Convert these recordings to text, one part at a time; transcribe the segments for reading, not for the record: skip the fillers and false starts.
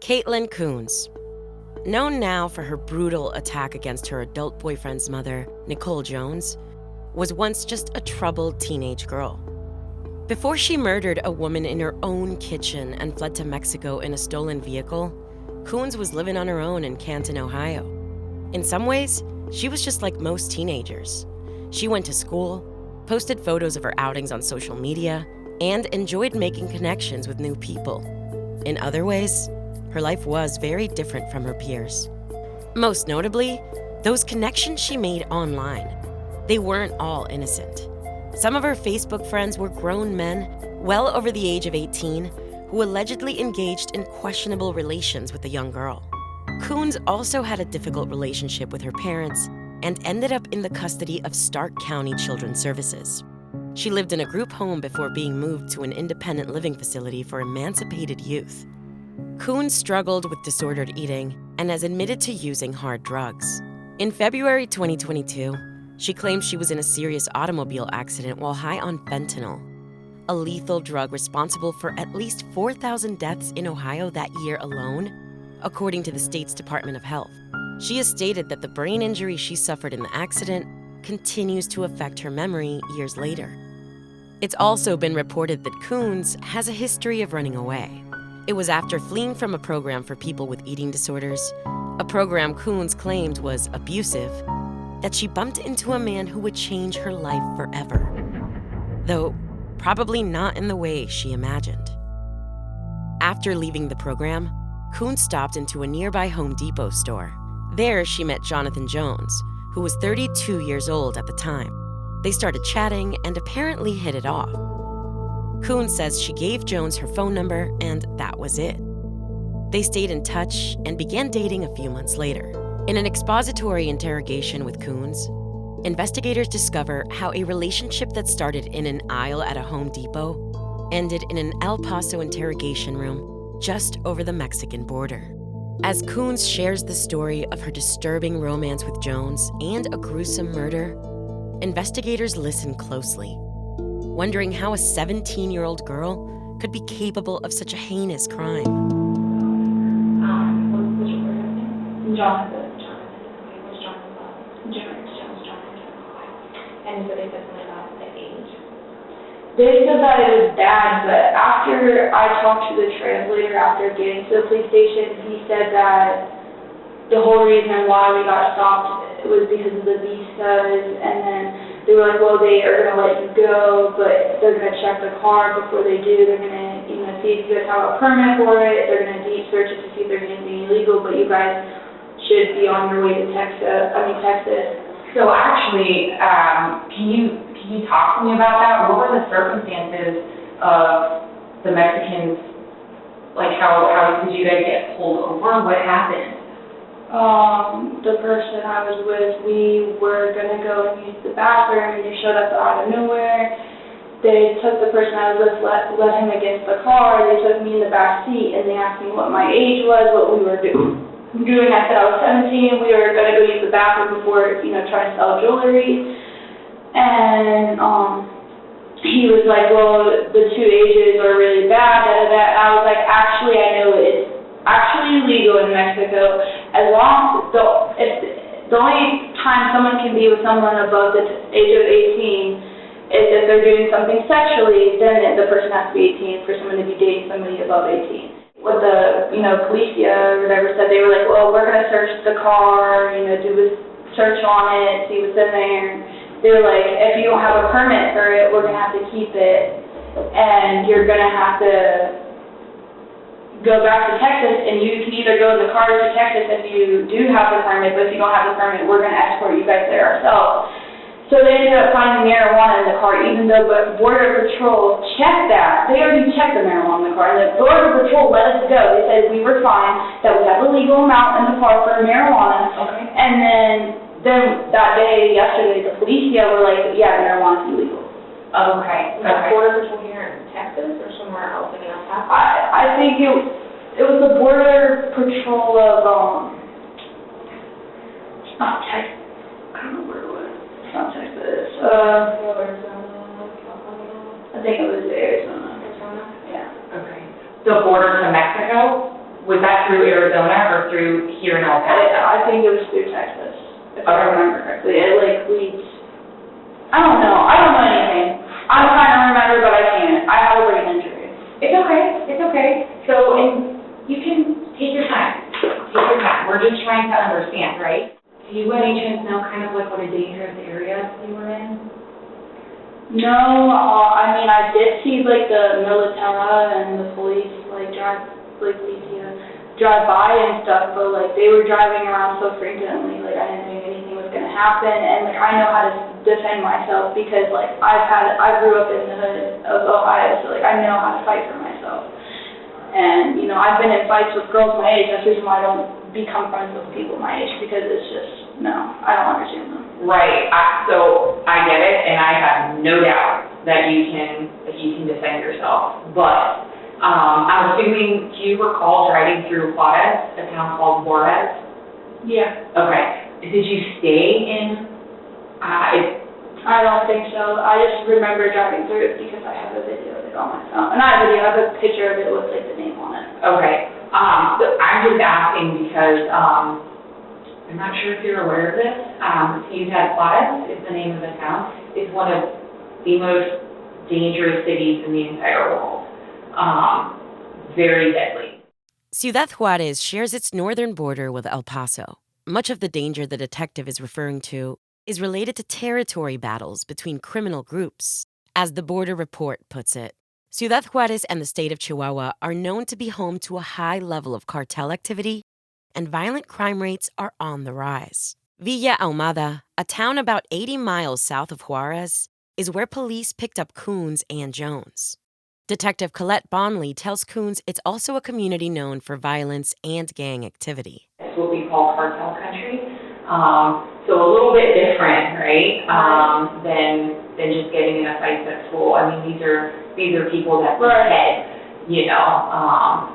Kaitlyn Coones, known now for her brutal attack against her adult boyfriend's mother, Nicole Jones, was once just a troubled teenage girl. Before she murdered a woman in her own kitchen and fled to Mexico in a stolen vehicle, Coones was living on her own in Canton, Ohio. In some ways, she was just like most teenagers. She went to school, posted photos of her outings on social media, and enjoyed making connections with new people. In other ways, her life was very different from her peers. Most notably, those connections she made online. They weren't all innocent. Some of her Facebook friends were grown men, well over the age of 18, who allegedly engaged in questionable relations with the young girl. Coones also had a difficult relationship with her parents and ended up in the custody of Stark County Children's Services. She lived in a group home before being moved to an independent living facility for emancipated youth. Coones struggled with disordered eating and has admitted to using hard drugs. In February 2022, she claimed she was in a serious automobile accident while high on fentanyl, a lethal drug responsible for at least 4,000 deaths in Ohio that year alone, according to the state's Department of Health. She has stated that the brain injury she suffered in the accident continues to affect her memory years later. It's also been reported that Coones has a history of running away. It was after fleeing from a program for people with eating disorders, a program Coones claimed was abusive, that she bumped into a man who would change her life forever. Though probably not in the way she imagined. After leaving the program, Coones stopped into a nearby Home Depot store. There, she met Jonathan Jones, who was 32 years old at the time. They started chatting and apparently hit it off. Coones says she gave Jones her phone number, and that was it. They stayed in touch and began dating a few months later. In an expository interrogation with Coones, investigators discover how a relationship that started in an aisle at a Home Depot ended in an El Paso interrogation room just over the Mexican border. As Coones shares the story of her disturbing romance with Jones and a gruesome murder, investigators listen closely, wondering how a 17-year-old girl could be capable of such a heinous crime. What's your first name? Jonathan. And so they said something about the age? They said that it was bad, but after I talked to the translator after getting to the police station, he said that the whole reason why we got stopped was because of the visas, and then they were like, well, they are going to let you go, but they're going to check the car before they do. They're going to, see if you guys have a permit for it. They're going to deep search it to see if there's anything illegal, but you guys should be on your way to Texas. So actually, can you talk to me about that? What were the circumstances of the Mexicans, like how did you guys get pulled over? What happened? The person I was with, we were going to go and use the bathroom, and they showed up out of nowhere. They took the person I was with, let him against the car. They took me in the back seat, and they asked me what my age was, what we were doing. I said I was 17. We were going to go use the bathroom before, trying to sell jewelry. And he was like, well, the two ages are really bad, I was like, actually, I know it's actually illegal in Mexico. As long if the only time someone can be with someone above the age of 18 is if they're doing something sexually, then the person has to be 18 for someone to be dating somebody above 18. What the, policia or whatever said, they were like, well, we're going to search the car, do a search on it, see what's in there. They were like, if you don't have a permit for it, we're going to have to keep it, and you're going to have to go back to Texas, and you can either go in the car to Texas if you do have the permit, but if you don't have the permit, we're going to escort you guys there ourselves. So they ended up finding marijuana in the car, even though Border Patrol checked that. They already checked the marijuana in the car, and the Border Patrol let us go. They said we were fine, that we have a legal amount in the car for marijuana. Okay. And then that day, yesterday, the policia were like, yeah, marijuana's illegal. Okay. Is that Border Patrol here in Texas or somewhere else in El Paso? I think it was the Border Patrol of, not Texas. I don't know where it was. Not Texas. I think it was Arizona. Arizona? Yeah. Okay. The border to Mexico? Was that through Arizona or through here in El Paso? I think it was through Texas, if I remember correctly. I don't know anything. I'm trying to remember, but I can't. I have a brain injury. It's okay. So, and you can take your time. We're just trying to understand, right? Do you by any chance know kind of like what a dangerous area you were in? No, I mean, I did see like the military and the police drive by and stuff, but like they were driving around so frequently, like I didn't think anything was gonna happen, and like I know how to defend myself because like I grew up in the hood of Ohio, so like I know how to fight for myself. And you know, I've been in fights with girls my age. That's the reason why I don't become friends with people my age, because it's just, no, I don't understand them. Right. So I get it, and I have no doubt that you can defend yourself. But I'm assuming, do you recall driving through Juarez, a town called Juarez? Yeah. Okay. Did you stay in? I don't think so. I just remember driving through it because I have a video of it on my phone. Not a video, I have a picture of it with like the name on it. Okay. So I'm just asking because I'm not sure if you're aware of this. Ciudad Juarez is the name of the town. It's one of the most dangerous cities in the entire world. Very deadly. Ciudad Juarez shares its northern border with El Paso. Much of the danger the detective is referring to is related to territory battles between criminal groups. As the border report puts it, Ciudad Juarez and the state of Chihuahua are known to be home to a high level of cartel activity, and violent crime rates are on the rise. Villa Ahumada, a town about 80 miles south of Juarez, is where police picked up Coones and Jones. Detective Colette Bonley tells Coones it's also a community known for violence and gang activity. It's what we call cartel country. So a little bit different, right, than just getting in a fight at school. I mean, these are people that we head, you know,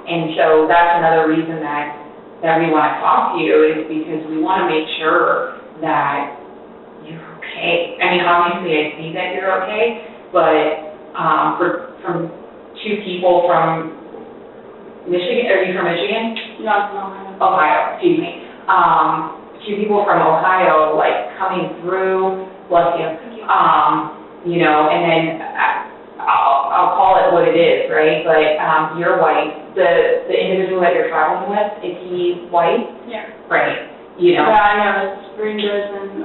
and so that's another reason that we want to talk to you, is because we want to make sure that you're okay. I mean, obviously I see that you're okay, but from two people from Michigan, are you from Michigan? No, I'm from Ohio, excuse me. Two people from Ohio, like, coming through, bless you, you know, and then I'll call it what it is, right? But you're white. The individual that you're traveling with, is he white? Yeah. Right. You know. Yeah, I know. It's Ringos and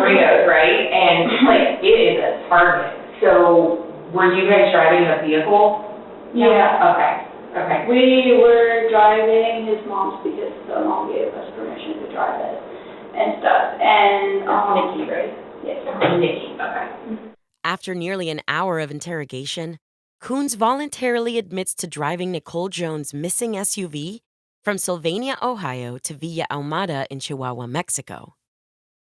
Ringos, right? And like, it is a target. So were you guys driving a vehicle? Yeah. Okay. We were driving his mom's because the mom gave us permission to drive it and stuff. And Nikki, right? Yes. Nikki. Okay. After nearly an hour of interrogation, Coones voluntarily admits to driving Nicole Jones' missing SUV from Sylvania, Ohio to Villa Ahumada in Chihuahua, Mexico.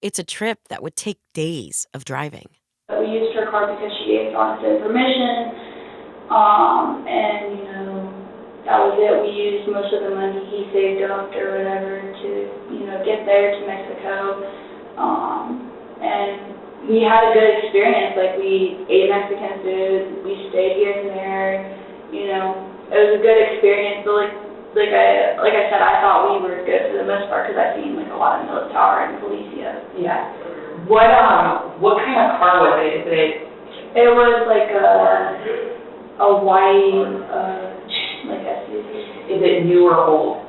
It's a trip that would take days of driving. We used her car because she gave us permission, and, you know, that was it. We used most of the money he saved up or whatever to, you know, get there to Mexico, and we had a good experience. Like, we ate Mexican food, we stayed here and there, you know, it was a good experience. But like I said, I thought we were good for the most part because I've seen like a lot of military and policia. Yeah. What kind of car was it? It was like a white like SUV. Is it new or old?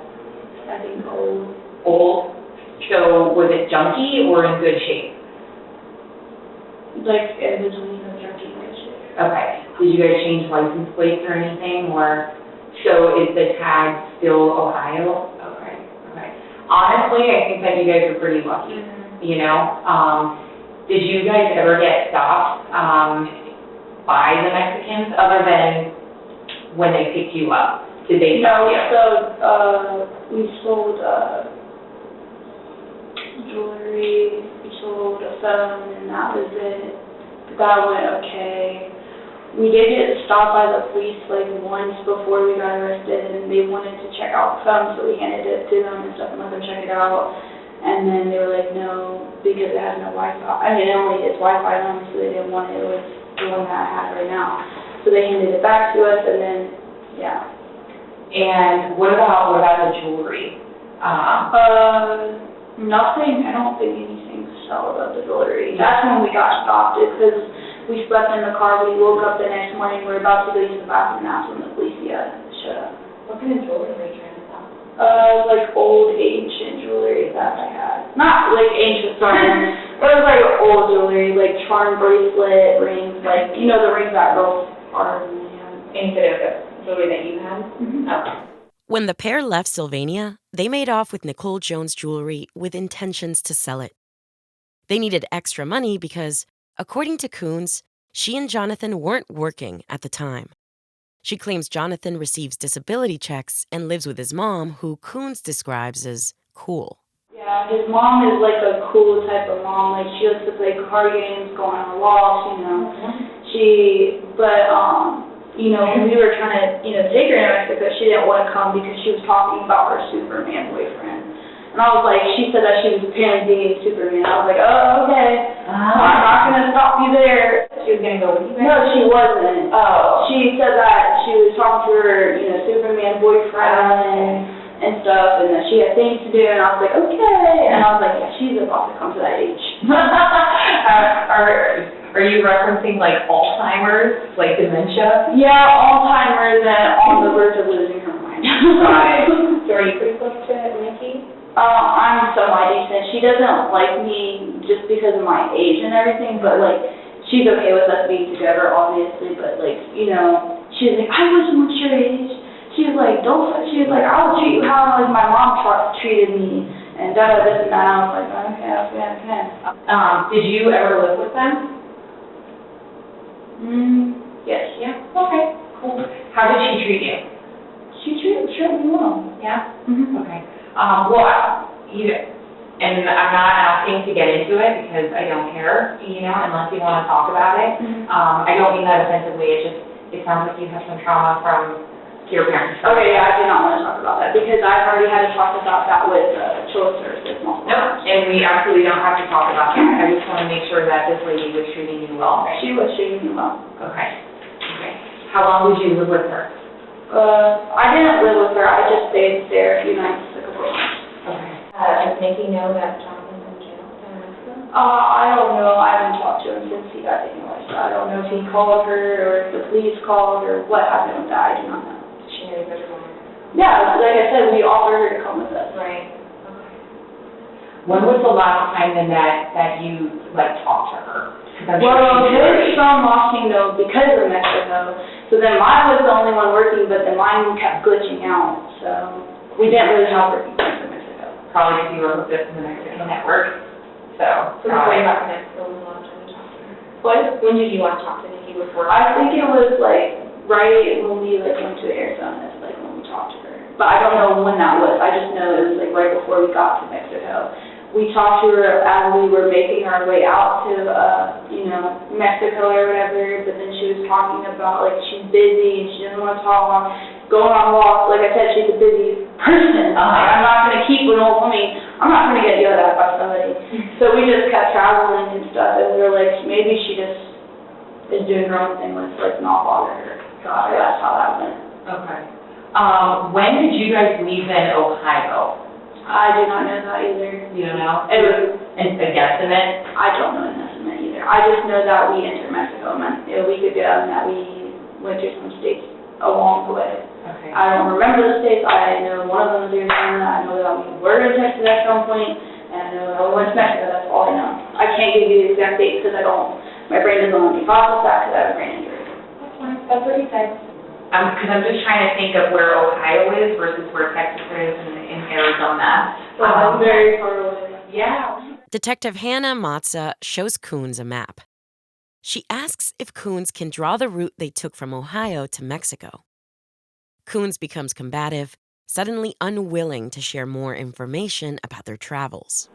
I think old. Old. So was it junky or in good shape? Like in between the junky and good shape. Okay. Did you guys change license plates or anything, or so is the tag still Ohio? Okay. Honestly, I think that you guys are pretty lucky. You know, did you guys ever get stopped by the Mexicans other than when they picked you up? Did they stop you? So we sold jewelry, we sold a phone, and that was it. That went okay. We did get stopped by the police like once before we got arrested, and they wanted to check out the phone, so we handed it to them and stuff and let them check it out. And then they were like, no, because it has no Wi-Fi. I mean, it's Wi-Fi, and obviously they didn't want it. It was the one that I had right now. So they handed it back to us, and then, yeah. And what about the jewelry? Nothing, I don't think anything fell about the jewelry. That's when we got stopped, because we slept in the car, we woke up the next morning, we were about to go use the bathroom, and that's when the police showed up. What kind of jewelry were you trying to sell? Like old ancient jewelry that I had. Not like ancient, sorry, but it was like old jewelry, like charm bracelet, rings, like, you know, the rings that girls are. Any sort of jewelry that you had? Mm-hmm. Okay. When the pair left Sylvania, they made off with Nicole Jones' jewelry with intentions to sell it. They needed extra money because, according to Coons, she and Jonathan weren't working at the time. She claims Jonathan receives disability checks and lives with his mom, who Coons describes as cool. Yeah, his mom is like a cool type of mom. Like, she likes to play card games, go on walks, you know. You know, when we were trying to, you know, take her to Mexico, she didn't want to come because she was talking about her Superman boyfriend. And I was like, she said that she was apparently dating Superman. I was like, oh, okay. I'm not going to stop you there. She was going to go with you guys? No, she wasn't. Oh. She said that she was talking to her, you know, Superman boyfriend and stuff, and that she had things to do, and I was like, okay. And I was like, yeah, she's about to come to that age. Are you referencing like Alzheimer's, like dementia? Yeah, Alzheimer's and on the verge of losing her mind. Right. So are you pretty close to Nikki? I'm semi-decent. She doesn't like me just because of my age and everything, but like, she's okay with us being together, obviously, but like, you know, she's like, I wish I'm your age. She was like, I'll treat you how like my mom treated me, and this and that. I was like, okay. Did you ever live with them? Yes. Yeah. Okay. Cool. How did she treat you? She treated me well. Yeah. Mm-hmm. Okay. And I'm not asking to get into it because I don't care, you know, unless you want to talk about it. Mm-hmm. I don't mean that offensively. It sounds like you have some trauma from your parents. Okay, yeah, I do not want to talk about that because I've already had to talk about that with children's services multiple times. And we absolutely don't have to talk about that. I just want to make sure that this lady was treating you well. She was treating me well. Okay. How long did you live with her? I didn't live with her. I just stayed there a few nights, like a couple of months. Okay. Does Nikki know that Jonathan's in jail in Mexico? I don't know. I haven't talked to him since he got taken away, so I don't know if he called her or if the police called or what happened with that. I do not know. Does she know you guys are going? Yeah, like I said, we offered her to come with us. Right. Okay. When was the last time then that you like talked to her? Well, there's some losing though because of Mexico. So then mine was the only one working, but then mine kept glitching out. So we didn't really have working friends in Mexico. Probably because you were hooked up to the Mexican network. So before you got to Mexico, when you wanted to talk to her? What? When did you want to talk to Nikki before? I think it was like right when we like went to Arizona, like when we talked to her. But I don't know when that was. I just know it was like right before we got to Mexico. We talked to her as we were making our way out to, Mexico or whatever, but then she was talking about, like, she's busy and she doesn't want to talk on, going on walks. Like I said, she's a busy person. I'm not going to keep an old woman. I'm not going to get yelled at by somebody. So we just kept traveling and stuff, and we were like, maybe she just is doing her own thing with, like, not bother her. So that's how that went. Okay. When did you guys leave in Ohio? I do not know that either. You don't know? It was a guesstimate? I don't know an estimate either. I just know that we entered Mexico a week ago and that we went through some states along the way. Okay. I don't remember the states. I know one of them was Arizona. I know that we were in Texas at some point, and I know that we went to Mexico. That's all I know. I can't give you the exact dates because my brain doesn't let me process that because I have a brain injury. That's fine. That's what he said. Because I'm just trying to think of where Ohio is versus where Texas is in Arizona. Very far away. Yeah. Detective Hannah Matza shows Coons a map. She asks if Coons can draw the route they took from Ohio to Mexico. Coons becomes combative, suddenly unwilling to share more information about their travels.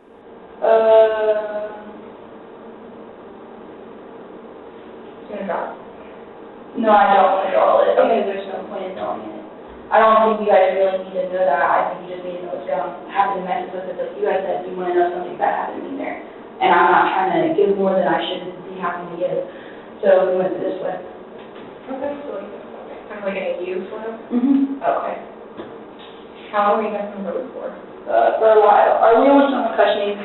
No, I don't want to draw it because there's no point in knowing it. I don't think you guys really need to know that. I think you just need to know what's happened in Mexico because you guys said you want to know something that happened in there. And I'm not trying to give more than I should be happy to give. So we went this way. Okay. Kind of like an AU sort of? Mm-hmm. Okay. How long have you been on the road for? For a while. Are we almost done with questioning?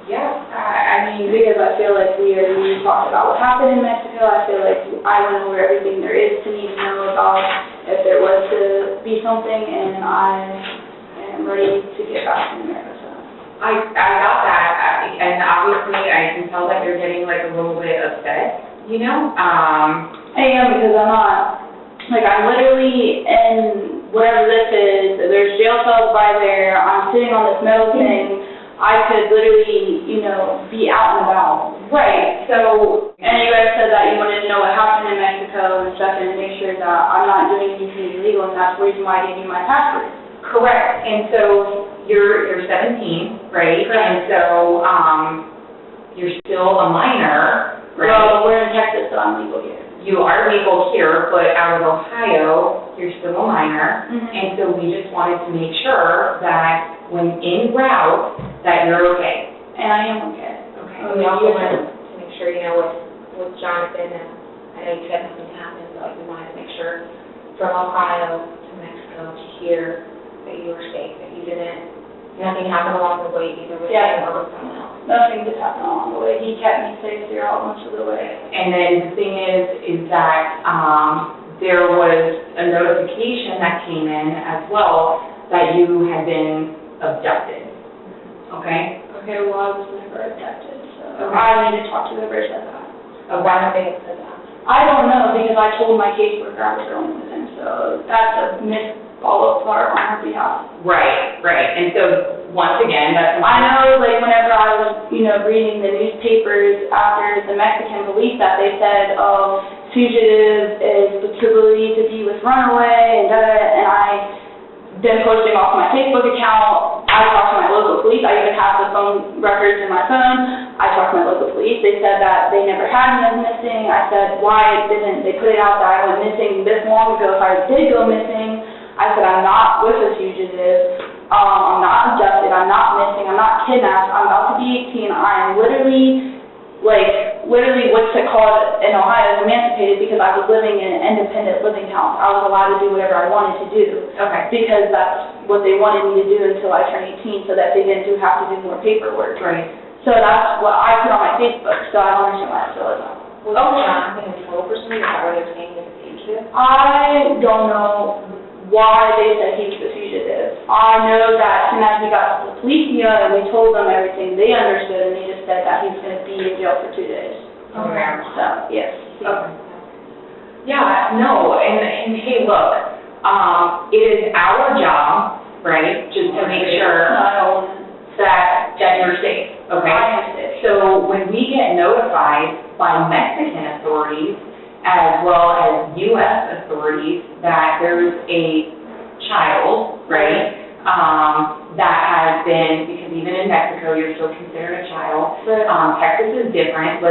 Yeah. I mean, because I feel like we talked about what happened in Mexico. I feel like I went over everything there is to need to know about if there was to be something, and I am ready to get back to America. So. I got that, and obviously I can tell that you're getting like a little bit upset, you know? I am, because I'm not, like, I'm literally in whatever this is, there's jail cells by there, I'm sitting on this metal thing, I could literally, be out and about. Right, so, And you guys said that you wanted to know what happened in Mexico and stuff, and to make sure that I'm not doing anything illegal, and that's the reason why I gave you my passport. correct, and so you're 17, right? Correct. And so, you're still a minor, right? Well, we're in Texas, so I'm legal here. You are legal here, but out of Ohio, you're still a minor. Mhm. And so we just wanted to make sure that when en route, that you're okay. And I am okay. Okay. And we also wanted to make sure, with Jonathan, and I know you said nothing happened, but we wanted to make sure from Ohio to Mexico to here that you were safe, that nothing happened along the way, either with him or with someone else. Nothing did happen along the way. He kept me safe throughout most of the way. And then the thing is that there was a notification that came in as well that you had been abducted. Okay? Okay, well, I was never abducted, so Okay. I need to talk to whoever said that. Why don't they have said that? I don't know, because I told my caseworker I was going with him, so that's a follow part on her behalf. Right. And so, once again, that's... I know, like, whenever I was, reading the newspapers after the Mexican police, that they said, fugitive is particularly to be with runaway, and I've been posting off my Facebook account. I talked to my local police. I even have the phone records in my phone. I talked to my local police. They said that they never had me as missing. I said, why didn't they put it out that I went missing this long ago if I did go missing? I said, I'm not with a fugitive. I'm not abducted. I'm not missing. I'm not kidnapped. I'm about to be 18. I am literally what's it called in Ohio, emancipated, because I was living in an independent living house. I was allowed to do whatever I wanted to do. Okay. Because that's what they wanted me to do until I turned 18, so that they didn't have to do more paperwork. Right. So that's what I put on my Facebook, so I don't understand why I feel that. Was Jonathan in total for something? Is that why they're saying he's a fugitive? I don't know why they said he was a fugitive. I know that as soon as we got to the police unit and we told them everything, they understood, and they just said that he was going to be in jail for 2 days. Okay. So, yes. Okay. Yeah, no, and hey, look, it is our job, right, just to make sure that you're safe, okay? I am safe. So when we get notified by Mexican authorities, as well as U.S. authorities, that there's a child, right, that has been, because even in Mexico, you're still considered a child. Right. Texas is different.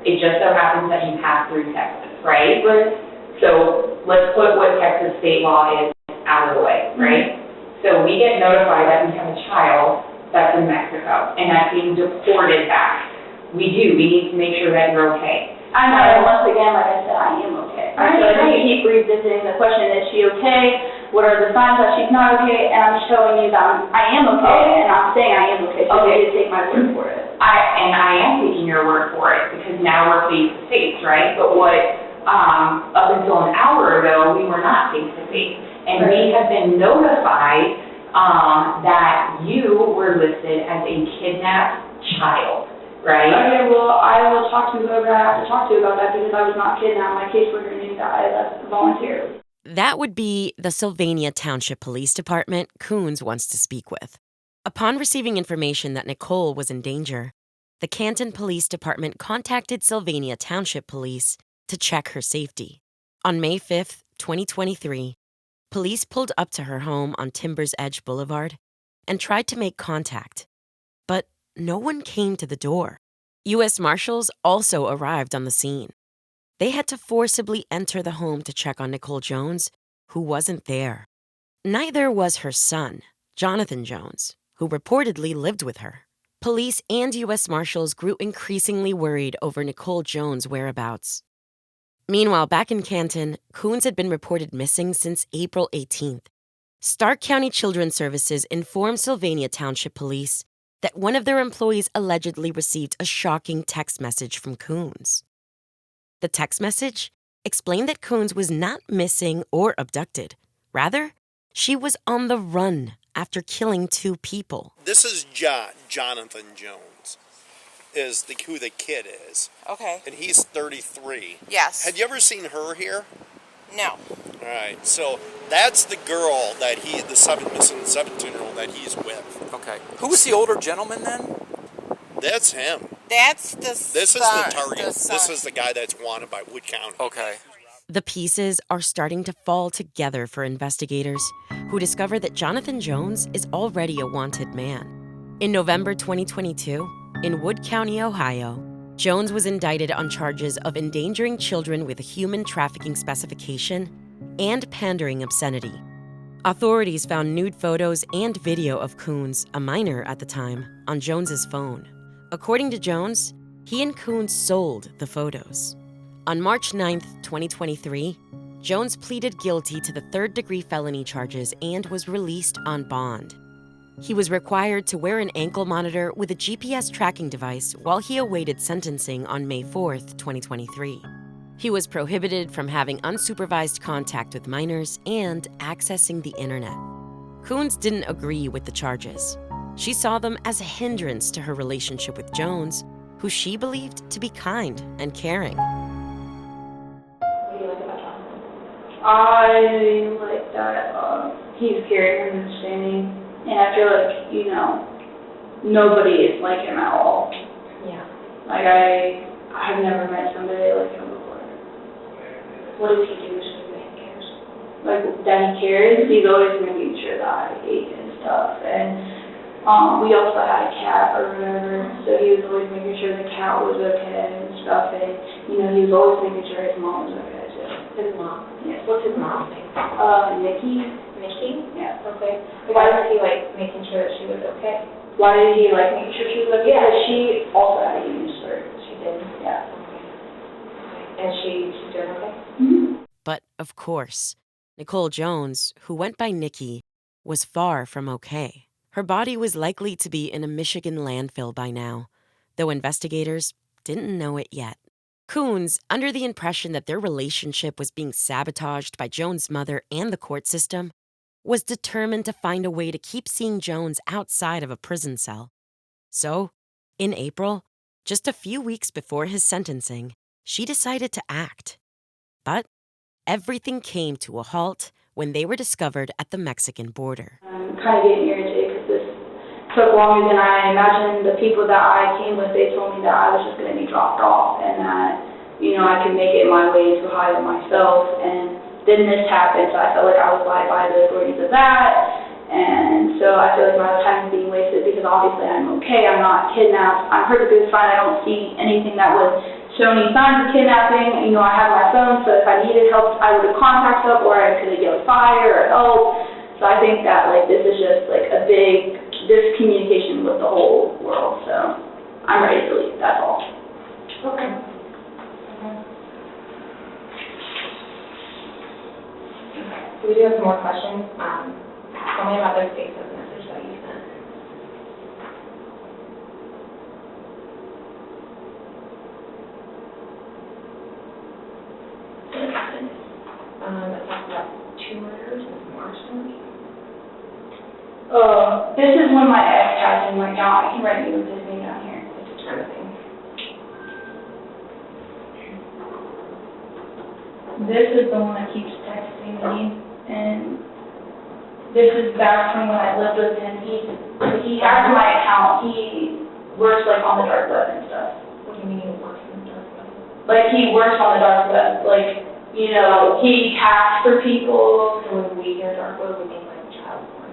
It just so happens that you pass through Texas, right? Right. So let's put what Texas state law is out of the way, right? So we get notified that we have a child that's in Mexico, and that's being deported back. We need to make sure that you're okay. I know, once again, like I said, I am okay. I feel like you keep revisiting the question, is she okay? What are the signs that she's not okay? And I'm showing you that I am okay, and I'm saying I am okay, so you need to take my word for it. I am taking your word for it, because now we're face to face, right? But up until an hour ago, we were not face to face. And we have been notified that you were listed as a kidnapped child, right? Okay, well, I will talk to whoever I have to talk to about that, because I was not kidnapped. My caseworker knew that I left voluntarily. That would be the Sylvania Township Police Department Coons wants to speak with. Upon receiving information that Nicole was in danger, the Canton Police Department contacted Sylvania Township Police to check her safety. On May 5th, 2023, police pulled up to her home on Timbers Edge Boulevard and tried to make contact, but no one came to the door. U.S. Marshals also arrived on the scene. They had to forcibly enter the home to check on Nicole Jones, who wasn't there. Neither was her son, Jonathan Jones, who reportedly lived with her. Police and U.S. Marshals grew increasingly worried over Nicole Jones' whereabouts. Meanwhile, back in Canton, Coons had been reported missing since April 18th. Stark County Children's Services informed Sylvania Township Police that one of their employees allegedly received a shocking text message from Coons. The text message explained that Coons was not missing or abducted. Rather, she was on the run after killing 2 people. This is Jonathan Jones, is who the kid is. Okay. And he's 33. Yes. Had you ever seen her here? No. All right, so that's the girl that the 17-year-old that he's with. Okay. Who was the older gentleman then? That's him. That's the This is the target. This is the guy that's wanted by Wood County. Okay. The pieces are starting to fall together for investigators who discover that Jonathan Jones is already a wanted man. In November 2022, in Wood County, Ohio, Jones was indicted on charges of endangering children with a human trafficking specification and pandering obscenity. Authorities found nude photos and video of Coons, a minor at the time, on Jones's phone. According to Jones, he and Coons sold the photos. On March 9th, 2023, Jones pleaded guilty to the third-degree felony charges and was released on bond. He was required to wear an ankle monitor with a GPS tracking device while he awaited sentencing on May 4th, 2023. He was prohibited from having unsupervised contact with minors and accessing the internet. Coons didn't agree with the charges. She saw them as a hindrance to her relationship with Jones, who she believed to be kind and caring. What do you like about Jonathan? I like that he's caring and understanding, and I feel like, nobody is like him at all. Yeah. Like, I've never met somebody like him before. What does he do so you make cares? Like, that he cares, he's always making sure that I ate and stuff, and we also had a cat or whatever, so he was always making sure the cat was okay and stuff, and, he was always making sure his mom was okay, too. His mom? Yes. What's his mom's name? Nikki? Nikki? Yeah. Okay. Why was he, making sure that she was okay? Why did he, make sure she was okay? Yeah. Because she also had a eating disorder. She did? Yeah. Okay. And she's doing okay? Mm-hmm. But, of course, Nicole Jones, who went by Nikki, was far from okay. Her body was likely to be in a Michigan landfill by now, though investigators didn't know it yet. Coons, under the impression that their relationship was being sabotaged by Jones' mother and the court system, was determined to find a way to keep seeing Jones outside of a prison cell. So, in April, just a few weeks before his sentencing, she decided to act. But everything came to a halt when they were discovered at the Mexican border. I'm kind of getting irritated because this took longer than I imagined. The people that I came with, they told me that I was just going to be dropped off and that, I could make it my way to Ohio myself. And then this happened, so I felt like I was lied by the authorities of that. And so I feel like my time is being wasted because obviously I'm okay, I'm not kidnapped, I'm perfectly fine, I don't see anything that would show any signs of kidnapping. I have my phone, so if I needed help, I would have contacted up or I could have yelled fire or help. So I think that this is just a big discommunication with the whole world. So I'm ready to leave, that's all. Okay. So we do have some more questions. Tell me about those Facebook message that you sent. That talks about 2 murders and some arson. This is when my ex has him right now. I can write you his name down here. It's a ton of things. This is the one that keeps texting me, and this is back from when I lived with him. He has my account. He works on the dark web and stuff. What do you mean he works in the dark web? He works on the dark web. He hacks for people. So when we hear dark web, we mean child porn.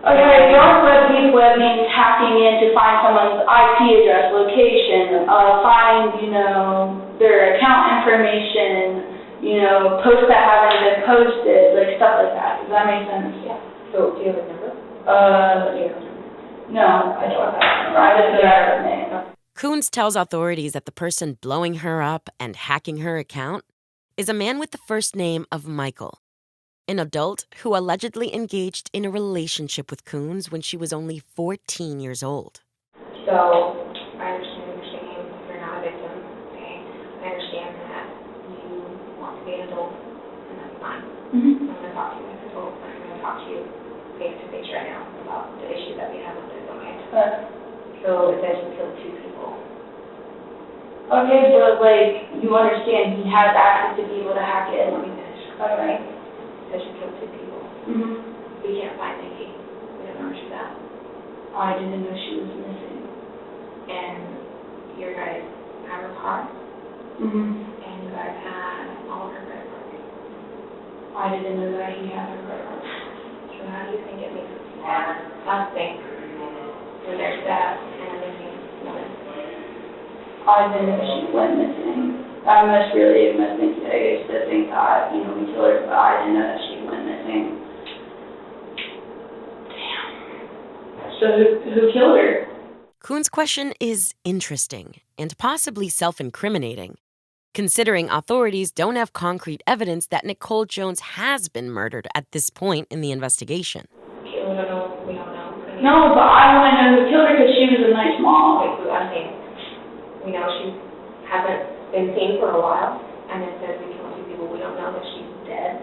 Okay, dark web, deep web means hacking in to find someone's IP address, location, find, their account information, posts that haven't been posted, stuff like that. Does that make sense? Yeah. So do you have a number? No, I don't have that number. I just know that name. Coons tells authorities that the person blowing her up and hacking her account is a man with the first name of Michael. an adult who allegedly engaged in a relationship with Coons when she was only 14 years old. So, I understand what you're saying. You're not a victim, okay? I understand that you want to be an adult, and that's fine. Mm-hmm. I'm gonna talk to you as an adult. I'm gonna talk to you face to face right now about the issues that we have with this, okay? So, it says you killed 2 people. Okay, but like, you understand he has access to be able to hack it. Let me finish. Alright. It says you killed 2 people. Mm-hmm. We can't find Nikki. We don't know where she's at. I didn't know she was missing. And your guys have her car, Mm-hmm. and you guys had all of her credit cards. I didn't know that he had her credit card. So how do you think it makes us think when there's that and a missing woman? I didn't know she went missing. I must really have been today's to think that, you know, we killed her, but I didn't know that she went missing. Damn. So who killed her? Coons' question is interesting and possibly self-incriminating, considering authorities don't have concrete evidence that Nicole Jones has been murdered at this point in the investigation. Okay, we don't know. We don't know. No, but I want to know who killed her because she was a nice mom. Wait, I'm saying, we know she hasn't been seen for a while, and it says we killed 2 people. We don't know that she's dead.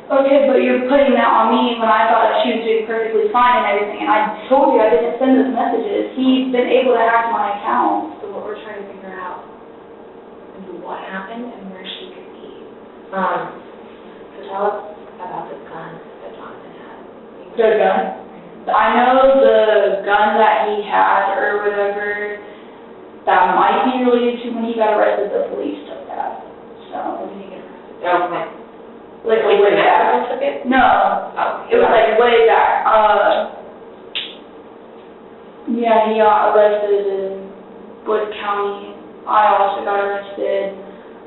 Okay, but you're putting that on me when I thought that she was doing perfectly fine and everything. And I told you I didn't send those messages. He's been able to hack my account. So what we're trying to figure out is what happened and where she could be. So tell us about this gun that Jonathan had. The gun? I know the gun that he had or whatever, that might be related to when he got arrested, the police took that. So, When did he get arrested? Oh, when? like a way back. Took it? No, Oh, it was like way back. Yeah, he got arrested in Wood County. I also got arrested.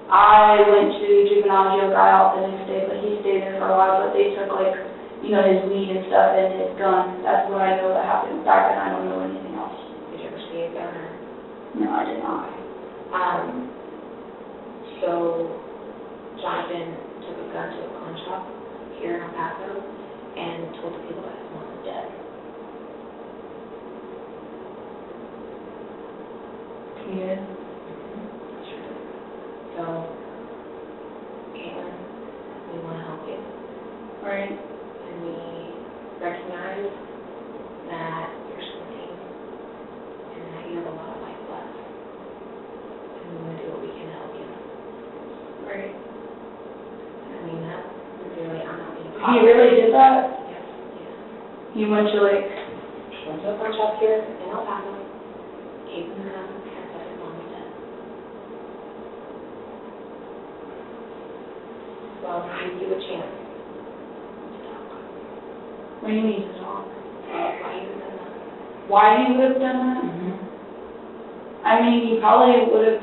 I went to juvenile jail, got out the next day, but he stayed there for a while, but they took like, you know, his weed and stuff and his gun. That's what I know that happened back then. I don't know anything else. Did you ever see a gun or? No, I did not. So Jonathan took a gun to a pawn shop here in El Paso and told the people that his mom was dead. He did? Sure did. So, Caitlyn, we want to help you, Right. and we recognize that you're squinting and that you have a lot of life left. And we want to do what we can to help you. Right. I mean that sincerely. I'm not being He really did that? Yes, yes. He went to like, Went to a pawn shop here in El Paso, gave him the gun, and said his mom was dead. Well, I give you a chance to talk. what do you mean to talk? Why you done that? Why he would have done that? Mm-hmm. I mean, he probably would have.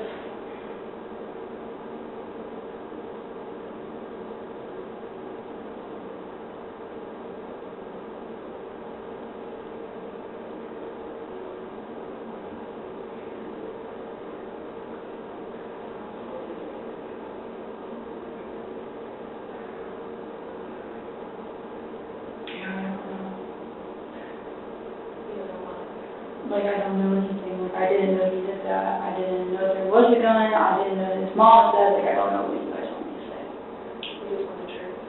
Like, I don't know anything. Like, I didn't know he did that. I didn't know there was a gun. I didn't know his mom said. Like, I don't know what you guys want me to say. We just want the truth.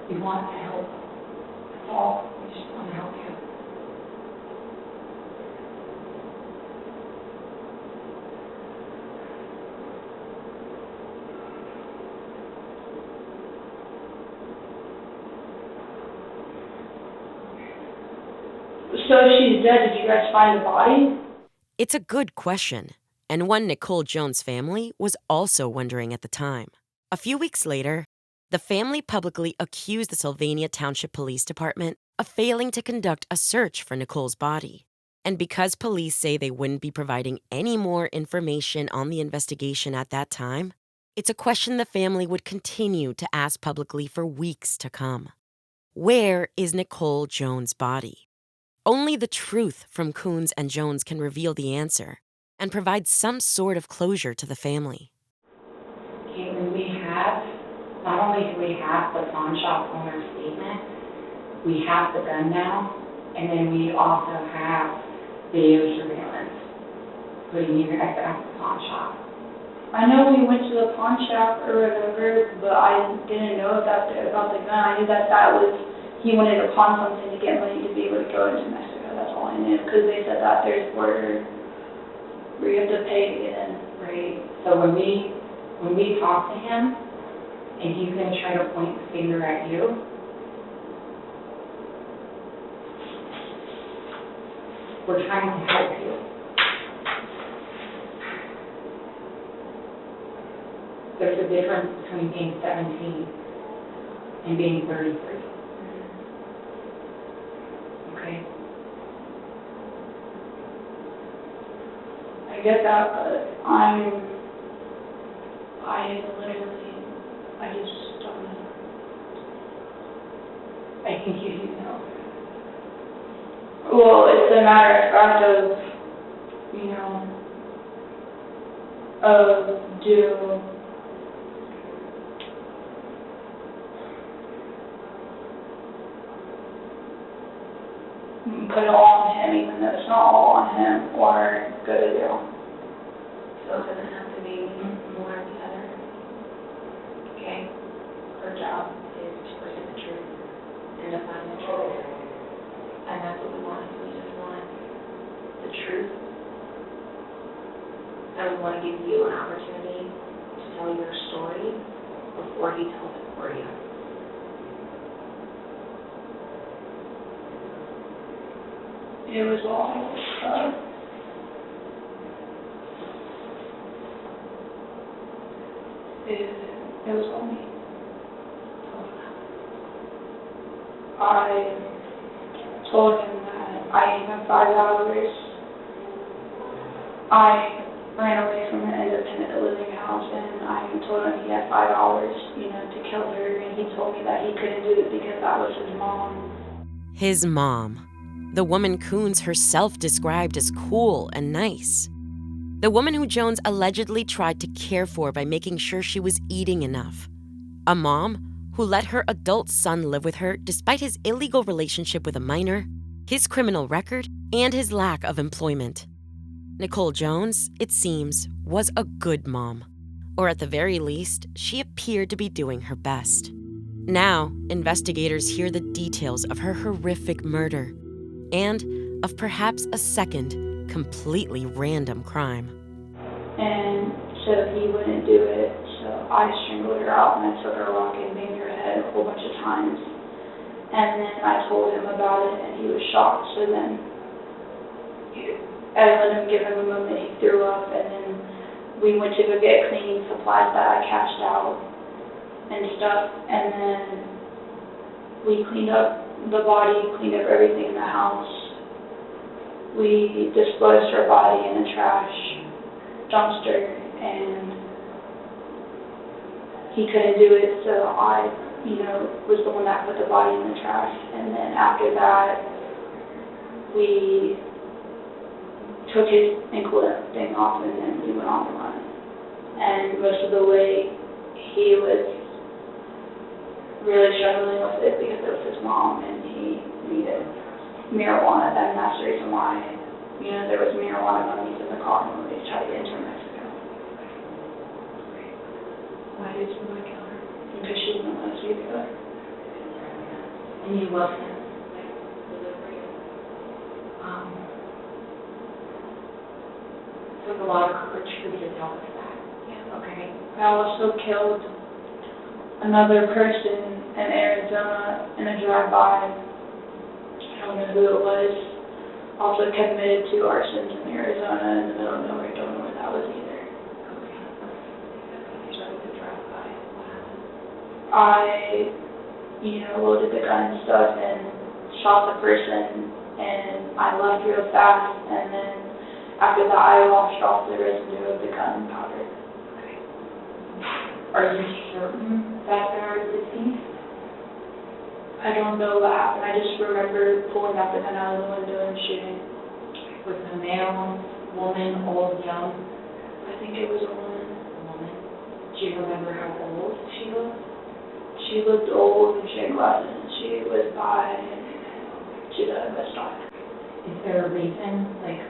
We want to help. That's all. We just want to help you. So if she's dead, did you guys find the body? It's a good question, and one Nicole Jones' family was also wondering at the time. A few weeks later, the family publicly accused the Sylvania Township Police Department of failing to conduct a search for Nicole's body. And because police say they wouldn't be providing any more information on the investigation at that time, it's a question the family would continue to ask publicly for weeks to come. Where is Nicole Jones' body? Only the truth from Coons and Jones can reveal the answer and provide some sort of closure to the family. Caitlyn, we have not only do we have the pawn shop owner's statement, we have the gun now, and then we also have video surveillance putting you guys at the pawn shop. I know we went to the pawn shop or whatever, but I didn't know about the gun. I knew that was, he wanted to pawn something to get money to be able to go into Mexico. That's all I knew, because they said that there's border where you have to pay to get in. Right? So when we talk to him, and he's going to try to point the finger at you, we're trying to help you. There's a difference between being 17 and being 33. Okay? I get that, but I just don't know. I think you do know. Well, it's a matter of fact of, put it all on him, even though it's not all on him, or go to jail. So it doesn't have to be one or the other. Okay? Her job is to present the truth and to find the truth. And that's what we want. We just want the truth. And we want to give you an opportunity to tell your story before he tells it for you. It was all, it was all me. I told him that I gave him $5. I ran away from an independent living house, and I told him he had $5, to kill her, and he told me that he couldn't do it because that was his mom. His mom. The woman Coons herself described as cool and nice. The woman who Jones allegedly tried to care for by making sure she was eating enough. A mom who let her adult son live with her despite his illegal relationship with a minor, his criminal record, and his lack of employment. Nicole Jones, it seems, was a good mom. Or at the very least, she appeared to be doing her best. Now, investigators hear the details of her horrific murder and of perhaps a second, completely random crime. And so he wouldn't do it, so I strangled her out and I took her rock and banged her head a whole bunch of times. And then I told him about it and he was shocked, so then I let him give him a moment, he threw up, and then we went to go get cleaning supplies that I cashed out and stuff, and then we cleaned up the body, cleaned up everything in the house. We disposed her body in a trash dumpster, and he couldn't do it, so I, was the one that put the body in the trash. And then after that, we took his ankle thing off, and then we went on the run. And most of the way, he was really struggling with it because it was his mom, and he needed marijuana, and that's the reason why, there was marijuana gummies in the car when we tried to get into Mexico. Why did you want to kill her? Because she didn't want us to do it. And you love him. Took a lot of courage for you to tell us that. Yeah. Okay? I also killed another person in Arizona in a drive-by. I don't know who it was. Also committed 2 arsons in Arizona in the middle of nowhere. Don't know what that was either. Okay. So the drive-by, what happened? I, loaded the gun and stuff and shot the person, and I left real fast, and then after that I washed off the residue of the gunpowder. Are you certain that they're deceased? I don't know what happened. I just remember pulling out the gun out of the window and shooting. Was the male, woman, old, young? I think it was a woman. A woman. Do you remember how old she was? She looked old and she had glasses and she was by, she's at a best stop. Is there a reason, like,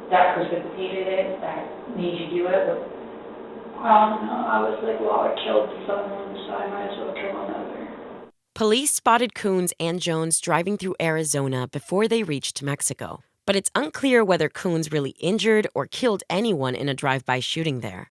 that precipitated it, that made you do it? I don't know. I was like, well, I killed someone, so I might as well kill another. Police spotted Coons and Jones driving through Arizona before they reached Mexico. But it's unclear whether Coons really injured or killed anyone in a drive-by shooting there.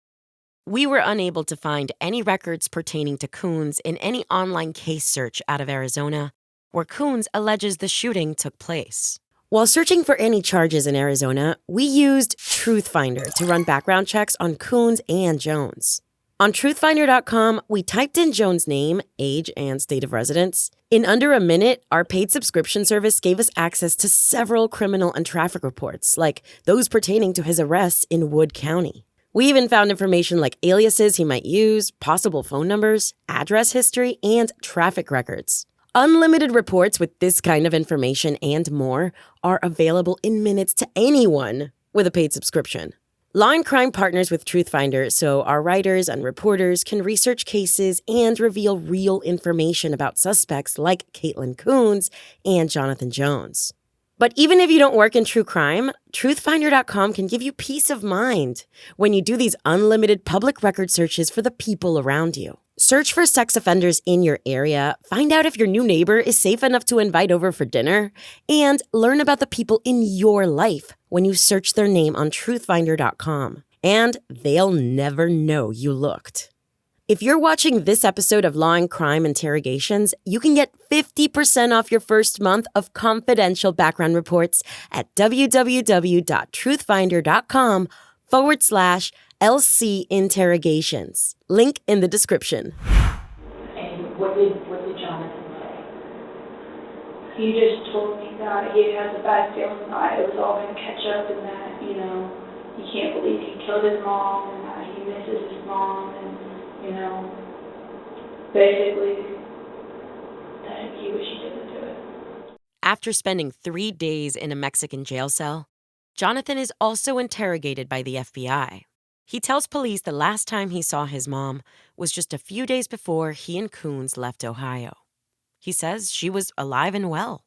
We were unable to find any records pertaining to Coons in any online case search out of Arizona, where Coons alleges the shooting took place. While searching for any charges in Arizona, we used Truthfinder to run background checks on Coons and Jones. On truthfinder.com, we typed in Jones' name, age, and state of residence. In under a minute, our paid subscription service gave us access to several criminal and traffic reports, like those pertaining to his arrest in Wood County. We even found information like aliases he might use, possible phone numbers, address history, and traffic records. Unlimited reports with this kind of information and more are available in minutes to anyone with a paid subscription. Law&Crime partners with Truthfinder so our writers and reporters can research cases and reveal real information about suspects like Kaitlyn Coones and Jonathan Jones. But even if you don't work in true crime, Truthfinder.com can give you peace of mind when you do these unlimited public record searches for the people around you. Search for sex offenders in your area, find out if your new neighbor is safe enough to invite over for dinner, and learn about the people in your life when you search their name on Truthfinder.com. And they'll never know you looked. If you're watching this episode of Law&Crime Interrogations, you can get 50% off your first month of confidential background reports at www.truthfinder.com/LC Interrogations. Link in the description. And what did Jonathan say? He just told me that he has a bad feeling that it was all going to catch up and that, he can't believe he killed his mom and that he misses his mom and, basically that he wished he didn't do it. After spending 3 days in a Mexican jail cell, Jonathan is also interrogated by the FBI. He tells police the last time he saw his mom was just a few days before he and Coons left Ohio. He says she was alive and well.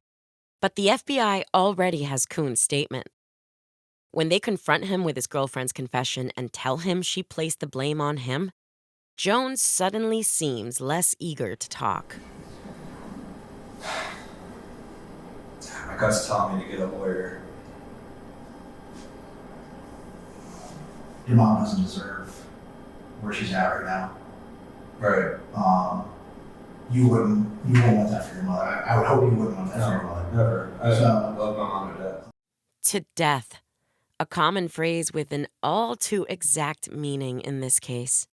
But the FBI already has Coons' statement. When they confront him with his girlfriend's confession and tell him she placed the blame on him, Jones suddenly seems less eager to talk. My gut's telling me to get a lawyer. Your mom doesn't deserve where she's at right now. Right. You wouldn't want that for your mother. I would hope you wouldn't want that for your mother. Never. I love my mom to death. To death, a common phrase with an all too exact meaning in this case.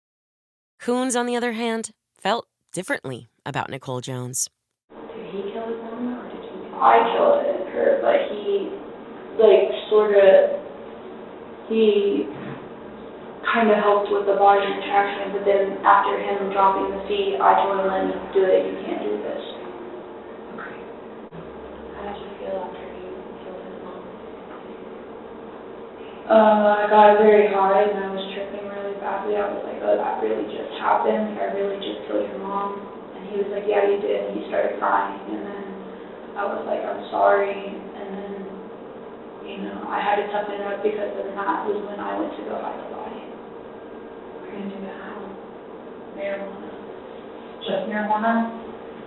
Coons, on the other hand, felt differently about Nicole Jones. Did he kill his mom or did you? I killed her, but he kind of helped with the body retraction, but then after him dropping the feet, I told him, let me do it, you can't do this. Okay. How did you feel after you killed his mom? I got very high and I was tripping really badly. I was like, oh, that really just happened. I really just killed your mom. And he was like, yeah, you did. And he started crying. And then I was like, I'm sorry. And then, I had to toughen it up because then that was when I went to go hide the body. We're going to do that how? Marijuana. Just marijuana?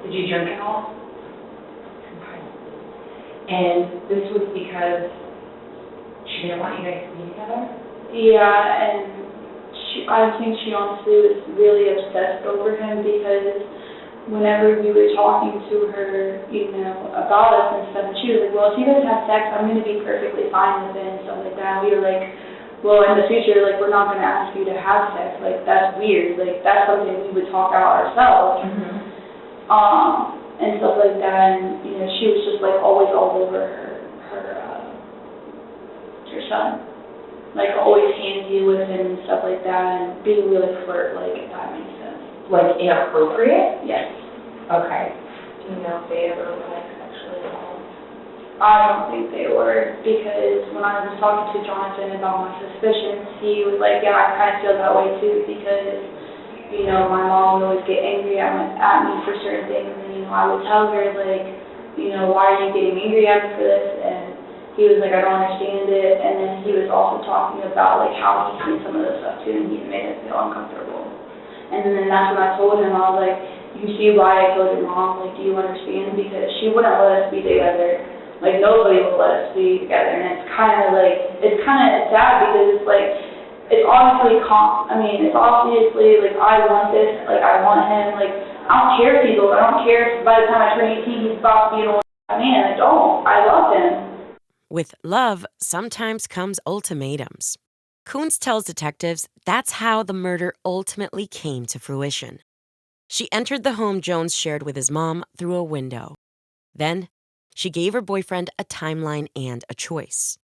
Did you drink at all? Okay. And this was because she didn't want you guys to be together? Yeah, and I think she honestly was really obsessed over him because whenever we were talking to her, about us and stuff, and she was like, well, if you guys have sex, I'm going to be perfectly fine with it and stuff like that. We were like, well, in the future, we're not going to ask you to have sex. That's weird. That's something we would talk out ourselves. Mm-hmm. And stuff like that. And, she was just, always all over her son. Always handsy with him and stuff like that, and being really flirt-like, if that makes sense. Inappropriate? Yes. Okay. Do you know if they ever were sexually involved? I don't think they were, because when I was talking to Jonathan about my suspicions, he was like, yeah, I kind of feel that way too, because my mom would always get angry at me for certain things, and, I would tell her, like, why are you getting angry at me for this? And he was like, I don't understand it. And then he was also talking about, like, how he's seen some of this stuff, too, and he made it feel uncomfortable. And then that's when I told him, I was like, you see why I killed your mom? Like, do you understand? Because she wouldn't let us be together. Like, nobody would let us be together. And it's kind of sad because it's like, it's obviously, it's obviously, like, I want this, like, I want him, like, I don't care if he's old, I don't care if by the time I turn 18 he's about to be an old man, I don't, I love him. With love sometimes comes ultimatums. Coons tells detectives that's how the murder ultimately came to fruition. She entered the home Jones shared with his mom through a window. Then, she gave her boyfriend a timeline and a choice.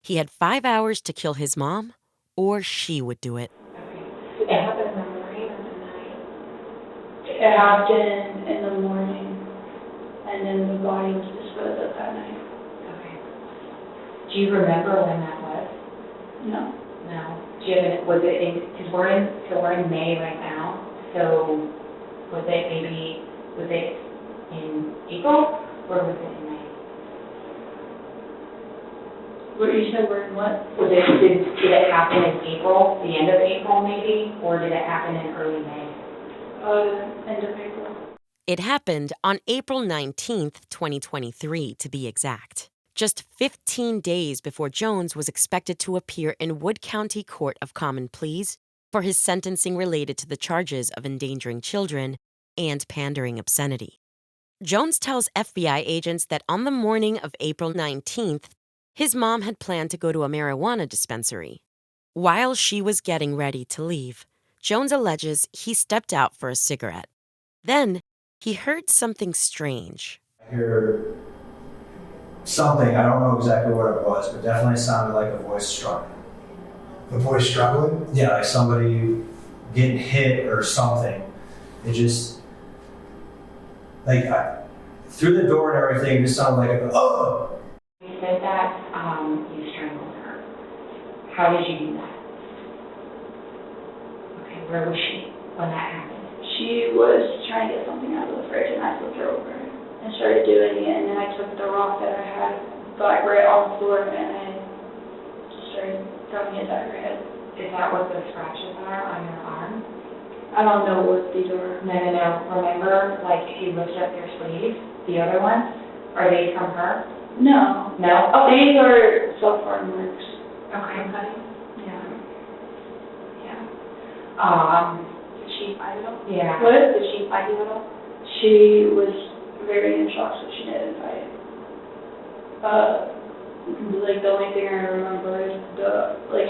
He had 5 hours to kill his mom, or she would do it. Did it happen in the morning or the night? It happened in the morning, and then the body was disposed of that night. Okay. Do you remember when that was? No. No. Do you have was it in, because we're in May right now, so was it in April, or was it in May? What you said, we're in what? Did it happen in April, the end of April maybe, or did it happen in early May? End of April. It happened on April 19th, 2023, to be exact. Just 15 days before Jones was expected to appear in Wood County Court of Common Pleas for his sentencing related to the charges of endangering children and pandering obscenity. Jones tells FBI agents that on the morning of April 19th, his mom had planned to go to a marijuana dispensary. While she was getting ready to leave, Jones alleges he stepped out for a cigarette. Then, he heard something strange. I hear something, I don't know exactly what it was, but definitely sounded like a voice struggling. The voice struggling? Yeah, like somebody getting hit or something. It just, through the door and everything, it just sounded like oh! You said that you strangled her. How did you do that? Okay, where was she when that happened? She was trying to get something out of the fridge, and I flipped her over and started doing it, and then I took the rock that I had, got right on the floor, and I just started throwing it at her head. Is that what the scratches are on your arm? I don't know what these are. No. Remember, if you lift up your sleeves, the other ones, are they from her? No. No? Oh, these are self-harm marks. Okay. Yeah. Did she fight at all? Yeah. What? Did she fight you at all? She was very in shock, so she didn't fight. The only thing I remember is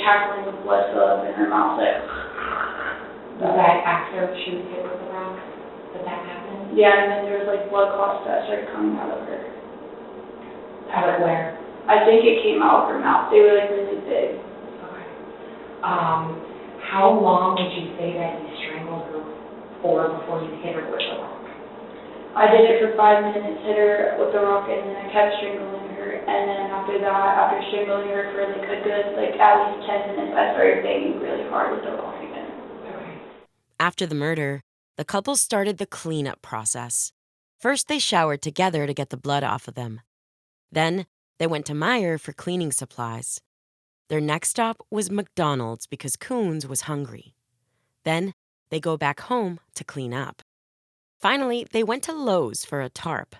hackling with blood up in her mouth, Was that after she was hit with the rock? Did that happen? Yeah, and then there was blood clots that started coming out of her. Out of where? I think it came out of her mouth. They were really big. Okay. How long would you say that you strangled her for before you hit her with the rock? I did it for 5 minutes, hit her with the rock, and then I kept strangling her. And then after that, after strangling her for a good, at least 10 minutes, I started banging really hard with the rock again. Okay. After the murder, the couple started the cleanup process. First, they showered together to get the blood off of them. Then, they went to Meijer for cleaning supplies. Their next stop was McDonald's because Coons was hungry. Then, they go back home to clean up. Finally, they went to Lowe's for a tarp.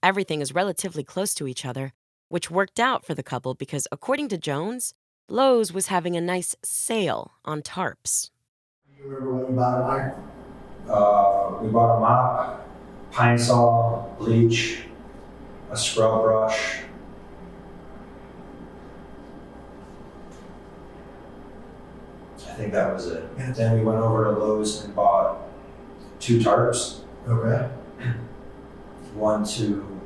Everything is relatively close to each other, which worked out for the couple because, according to Jones, Lowe's was having a nice sale on tarps. You remember what you bought at Meijer? We bought a mop, pine saw, bleach, a scrub brush. I think that was it. And then we went over to Lowe's and bought 2 tarps. Okay. One to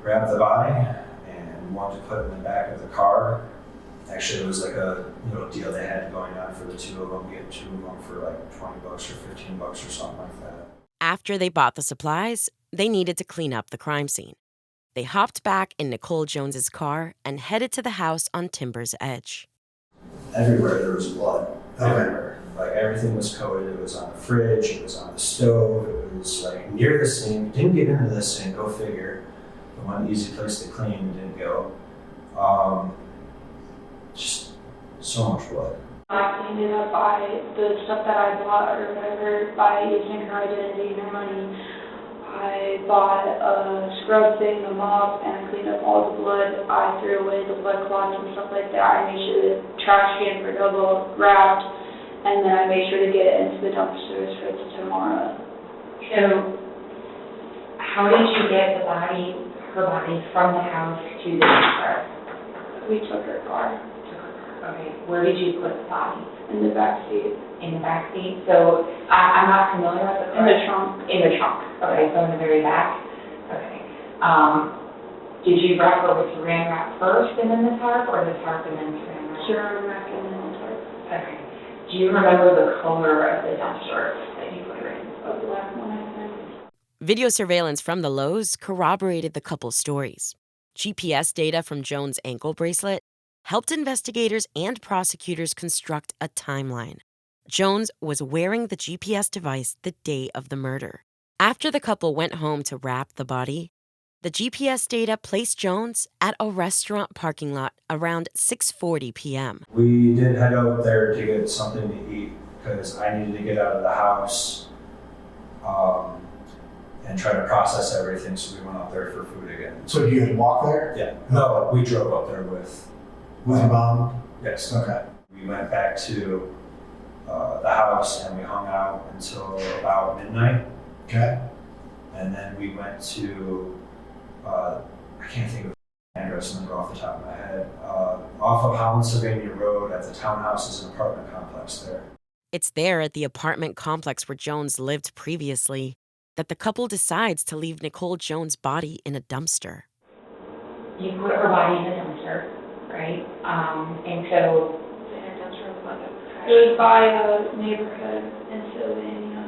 wrap the body and one to put in the back of the car. Actually, it was a deal they had going on for the 2 of them. We had 2 of them for $20 or $15 or something like that. After they bought the supplies, they needed to clean up the crime scene. They hopped back in Nicole Jones's car and headed to the house on Timber's Edge. everywhere there was blood. Okay. Everywhere. Like everything was coated. It was on the fridge. It was on the stove. It was like near the sink. Didn't get into the sink. Go figure. The one easy place to clean didn't go. Just so much blood. I cleaned it up by the stuff that I bought or whatever, by using her identity and her money. I bought a scrub thing, a mop, and I cleaned up all the blood. I threw away the blood clots and stuff like that. I made sure the trash cans were double wrapped, and then I made sure to get it into the dumpsters for tomorrow. So, how did you get her body from the house to the dumpster? We took her car Okay, where did you put the body? in the back seat, In the back seat? So, I'm not familiar with the car. in the trunk. In the trunk, okay, so in the very back? Okay. Did you wrap her with saran wrap first and then the tarp, or the tarp and then saran wrap? Saran wrap and then the tarp. Okay. Do you remember the color of the dumpster that you put her in? A black one, I think. Video surveillance from the Lowe's corroborated the couple's stories. GPS data from Jones' ankle bracelet helped investigators and prosecutors construct a timeline. Jones was wearing the GPS device the day of the murder. After the couple went home to wrap the body, the GPS data placed Jones at a restaurant parking lot around 6:40 p.m. We did head out there to get something to eat because I needed to get out of the house and try to process everything, so we went out there for food again. So you had to walk there? Yeah. No, we drove up there with your mom? Yes. Okay. We went back to the house and we hung out until about midnight. Okay. And then we went to, I can't think of the address number off the top of my head, off of Holland Sylvania Road at the townhouse is an apartment complex there. It's there at the apartment complex where Jones lived previously that the couple decides to leave Nicole Jones' body in a dumpster. You put her body in the dumpster, right? And so, It was by a neighborhood in Sylvania.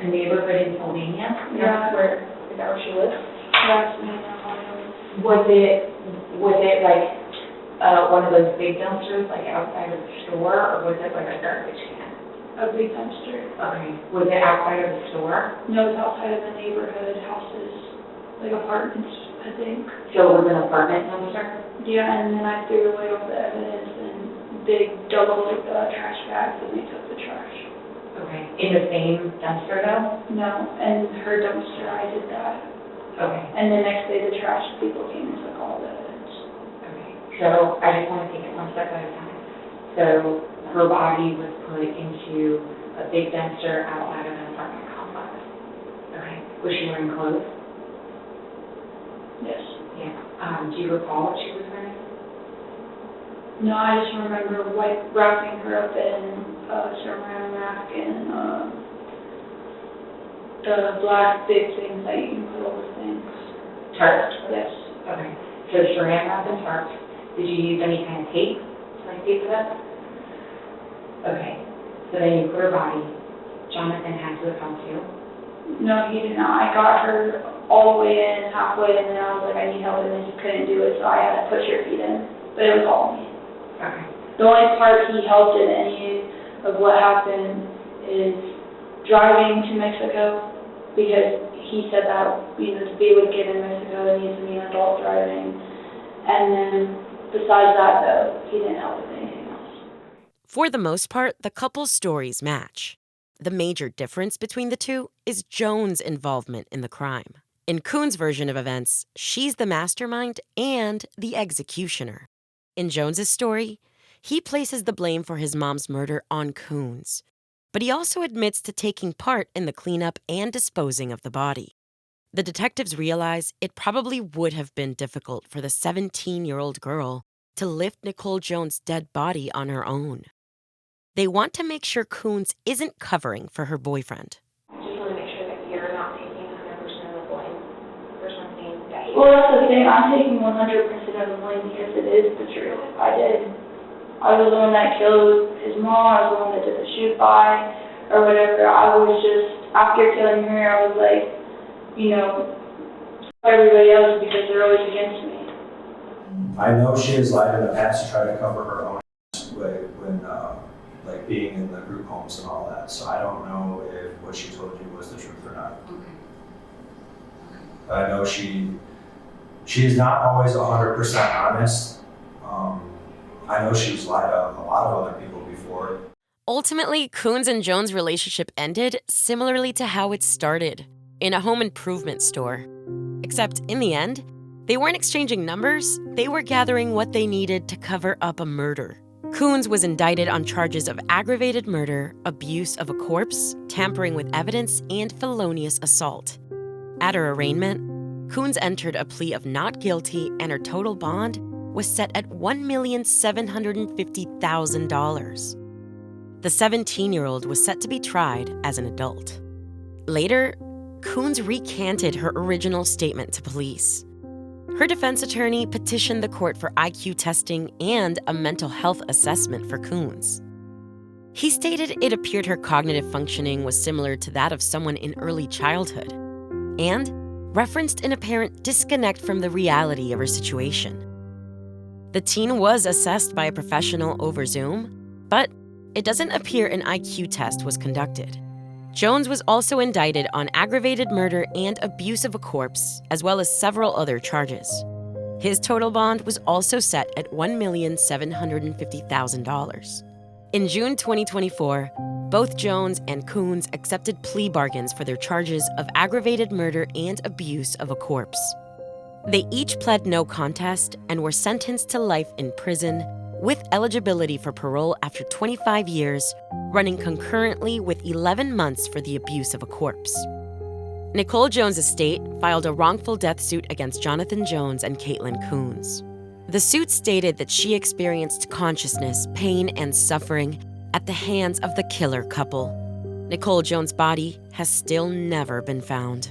a neighborhood in Sylvania? Yeah. Is that where she lives? That's me in Ohio. Was it like, one of those big dumpsters, like outside of the store, or was it like a garbage can? A big dumpster. Okay. Was it outside of the store? No, it's outside of the neighborhood houses, like apartments, I think. So it was an apartment dumpster? Yeah, and then I threw away all the evidence in big double trash bags, and we took the trash. Okay. In the same dumpster though? No, and her dumpster, I did that. Okay. And the next day, the trash people came and took all the evidence. Okay. So I just want to take it one step at a time. So her body was put into a big dumpster outside of an apartment complex. Okay. Was she wearing clothes? Yes. Yeah. Do you recall what she was wearing? No, I just remember wrapping her up in a saran wrap and the black big things that you can put over things. Tarp? Yes. Okay. So saran wrap and tarp. Did you use any kind of tape to like tape it up? Okay. So then you put her body. Jonathan had to come too. No, he did not. I got her all the way in, halfway, and then I was like, I need help, and then he couldn't do it, so I had to push her feet in. But it was all me. Okay. The only part he helped in any of what happened is driving to Mexico, because he said that, to be able to get in Mexico, there needs to be an adult driving. And then besides that, though, he didn't help with anything else. For the most part, the couple's stories match. The major difference between the two is Jones' involvement in the crime. In Coons' version of events, she's the mastermind and the executioner. In Jones' story, he places the blame for his mom's murder on Coons, but he also admits to taking part in the cleanup and disposing of the body. The detectives realize it probably would have been difficult for the 17-year-old girl to lift Nicole Jones' dead body on her own. They want to make sure Coons isn't covering for her boyfriend. I just want to make sure that you're not taking 100% of the blame for something that he... Well, that's the thing. I'm taking 100% of the blame because it is the truth. I was the one that killed his mom. I was the one that did the shoot by or whatever. I was just, after killing her, I was like, everybody else because they're always against me. I know she has lied in the past to try to cover her own ass when like being in the group homes and all that. So I don't know if what she told you was the truth or not. I know she is not always 100% honest. I know she's lied to a lot of other people before. Ultimately, Coons and Jones' relationship ended similarly to how it started, in a home improvement store. Except in the end, they weren't exchanging numbers, they were gathering what they needed to cover up a murder. Coons was indicted on charges of aggravated murder, abuse of a corpse, tampering with evidence, and felonious assault. At her arraignment, Coons entered a plea of not guilty, and her total bond was set at $1,750,000. The 17-year-old was set to be tried as an adult. Later, Coons recanted her original statement to police. Her defense attorney petitioned the court for IQ testing and a mental health assessment for Coons. He stated it appeared her cognitive functioning was similar to that of someone in early childhood, and referenced an apparent disconnect from the reality of her situation. The teen was assessed by a professional over Zoom, but it doesn't appear an IQ test was conducted. Jones was also indicted on aggravated murder and abuse of a corpse, as well as several other charges. His total bond was also set at $1,750,000. In June 2024, both Jones and Coons accepted plea bargains for their charges of aggravated murder and abuse of a corpse. They each pled no contest and were sentenced to life in prison with eligibility for parole after 25 years, running concurrently with 11 months for the abuse of a corpse. Nicole Jones' estate filed a wrongful death suit against Jonathan Jones and Caitlyn Coons. The suit stated that she experienced consciousness, pain, and suffering at the hands of the killer couple. Nicole Jones' body has still never been found.